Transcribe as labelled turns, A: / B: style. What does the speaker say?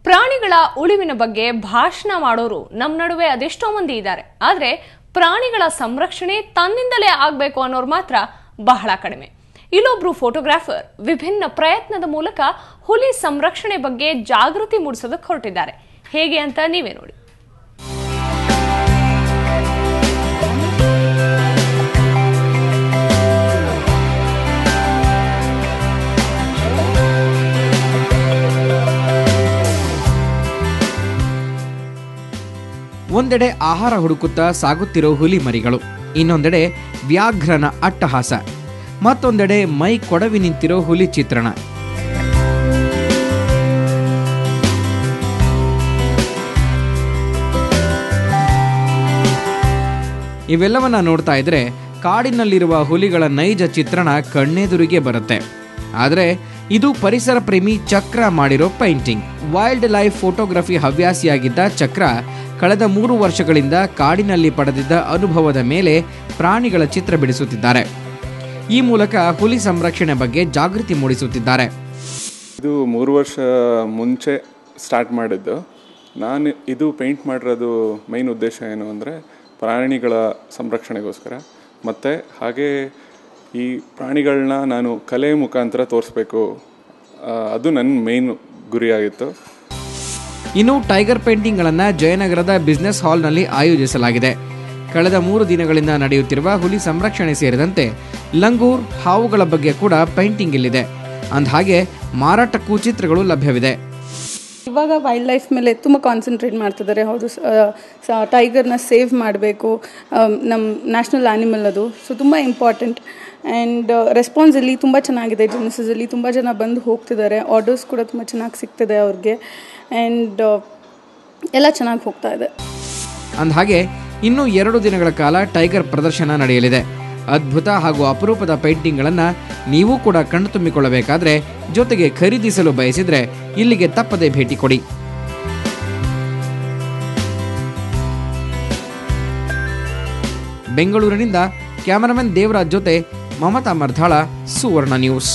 A: ಪ್ರಾಣಿಗಳ ಉಳಿವಿನ ಬಗ್ಗೆ ಭಾಷಣ ಮಾಡೋರು ನಮ್ಮ ನಡುವೆ ಅದೆಷ್ಟೋ ಮಂದಿ ಇದ್ದಾರೆ. ಆದ್ರೆ ಪ್ರಾಣಿಗಳ ಸಂರಕ್ಷಣೆ ತನ್ನಿಂದಲೇ ಆಗಬೇಕು ಅನ್ನೋರು ಮಾತ್ರ ಬಹಳ ಕಡಿಮೆ. ಇಲ್ಲೊಬ್ರು ಫೋಟೋಗ್ರಾಫರ್ ವಿಭಿನ್ನ ಪ್ರಯತ್ನದ ಮೂಲಕ ಹುಲಿ ಸಂರಕ್ಷಣೆ ಬಗ್ಗೆ ಜಾಗೃತಿ ಮೂಡಿಸೋದಕ್ಕೆ ಹೊರಟಿದ್ದಾರೆ. ಹೇಗೆ ಅಂತ ನೀವೇ ನೋಡಿ.
B: ಒಂದೆಡೆ ಆಹಾರ ಹುಡುಕುತ್ತಾ ಸಾಗುತ್ತಿರೋ ಹುಲಿ ಮರಿಗಳು, ಇನ್ನೊಂದೆಡೆ ವ್ಯಾಘ್ರನ ಅಟ್ಟಹಾಸ, ಮತ್ತೊಂದೆಡೆ ಮೈ ಕೊಡವಿ ನಿಂತಿರೋ ಹುಲಿ ಚಿತ್ರಣ. ಇವೆಲ್ಲವನ್ನ ನೋಡ್ತಾ ಇದ್ರೆ ಕಾಡಿನಲ್ಲಿರುವ ಹುಲಿಗಳ ನೈಜ ಚಿತ್ರಣ ಕಣ್ಣೆದುರಿಗೆ ಬರುತ್ತೆ. ಆದರೆ ಇದು ಪರಿಸರ ಪ್ರೇಮಿ ಚಕ್ರ ಮಾಡಿರೋ ಪೇಂಟಿಂಗ್. ವೈಲ್ಡ್ ಲೈಫ್ ಫೋಟೋಗ್ರಫಿ ಹವ್ಯಾಸಿಯಾಗಿದ್ದ ಚಕ್ರ ಕಳೆದ 3 ವರ್ಷಗಳಿಂದ ಕಾಡಿನಲ್ಲಿ ಪಡೆದಿದ್ದ ಅನುಭವದ ಮೇಲೆ ಪ್ರಾಣಿಗಳ ಚಿತ್ರ ಬಿಡಿಸುತ್ತಿದ್ದಾರೆ. ಈ ಮೂಲಕ ಹುಲಿ ಸಂರಕ್ಷಣೆ ಬಗ್ಗೆ ಜಾಗೃತಿ ಮೂಡಿಸುತ್ತಿದ್ದಾರೆ.
C: ಇದು 3 ವರ್ಷ ಮುಂಚೆ ಸ್ಟಾರ್ಟ್ ಮಾಡಿದ್ದು. ನಾನು ಇದು ಪೇಂಟ್ ಮಾಡಿರೋದು ಮೈನ್ ಉದ್ದೇಶ ಏನು ಅಂದರೆ ಪ್ರಾಣಿಗಳ ಸಂರಕ್ಷಣೆಗೋಸ್ಕರ, ಮತ್ತು ಹಾಗೆ ಈ ಪ್ರಾಣಿಗಳನ್ನ ನಾನು ಕಲೆ ಮುಖಾಂತರ ತೋರಿಸ್ಬೇಕು, ಅದು ನನ್ನ ಮೇನ್ ಗುರಿಯಾಗಿತ್ತು.
B: ಇನ್ನು ಟೈಗರ್ ಪೇಂಟಿಂಗ್ಗಳನ್ನು ಜಯನಗರದ ಬಿಸ್ನೆಸ್ ಹಾಲ್ನಲ್ಲಿ ಆಯೋಜಿಸಲಾಗಿದೆ. ಕಳೆದ 3 ದಿನಗಳಿಂದ ನಡೆಯುತ್ತಿರುವ ಹುಲಿ ಸಂರಕ್ಷಣೆ ಸೇರಿದಂತೆ ಲಂಗೂರ್, ಹಾವುಗಳ ಬಗ್ಗೆ ಕೂಡ ಪೇಂಟಿಂಗ್ ಇಲ್ಲಿದೆ. ಅಂದಹಾಗೆ ಮಾರಾಟಕ್ಕೂ ಚಿತ್ರಗಳು ಲಭ್ಯವಿದೆ.
D: ಇವಾಗ ವೈಲ್ಡ್ ಲೈಫ್ ಮೇಲೆ ತುಂಬ ಕಾನ್ಸಂಟ್ರೇಟ್ ಮಾಡ್ತಿದ್ದಾರೆ. ಹೌದು, ಟೈಗರ್ನ ಸೇವ್ ಮಾಡಬೇಕು, ನಮ್ಮ ನ್ಯಾಷನಲ್ ಆ್ಯನಿಮಲ್ ಅದು, ಸೊ ತುಂಬ ಇಂಪಾರ್ಟೆಂಟ್. ಆ್ಯಂಡ್ ರೆಸ್ಪಾನ್ಸ್ ಇಲ್ಲಿ ತುಂಬ ಚೆನ್ನಾಗಿದೆ. ಜೆನಿಸಸಲ್ಲಿ ತುಂಬ ಜನ ಬಂದು ಹೋಗ್ತಿದ್ದಾರೆ. ಆರ್ಡರ್ಸ್ ಕೂಡ ತುಂಬ ಚೆನ್ನಾಗಿ ಸಿಗ್ತಿದೆ ಅವ್ರಿಗೆ. ಆ್ಯಂಡ್ ಎಲ್ಲ ಚೆನ್ನಾಗಿ ಹೋಗ್ತಾ ಇದೆ.
B: ಅಂದಹಾಗೆ ಇನ್ನೂ 2 ದಿನಗಳ ಕಾಲ ಟೈಗರ್ ಪ್ರದರ್ಶನ ನಡೆಯಲಿದೆ. ಅದ್ಭುತ ಹಾಗೂ ಅಪರೂಪದ ಪೇಂಟಿಂಗ್ಗಳನ್ನು ನೀವು ಕೂಡ ಕಣ್ಣು ತುಂಬಿಕೊಳ್ಳಬೇಕಾದ್ರೆ, ಜೊತೆಗೆ ಖರೀದಿಸಲು ಬಯಸಿದ್ರೆ ಇಲ್ಲಿಗೆ ತಪ್ಪದೆ ಭೇಟಿ ಕೊಡಿ. ಬೆಂಗಳೂರಿನಿಂದ ಕ್ಯಾಮರಾಮನ್ ದೇವರಾಜ್ ಜೊತೆ ಮಮತಾ ಮರ್ಧಾಳ, ಸುವರ್ಣ ನ್ಯೂಸ್.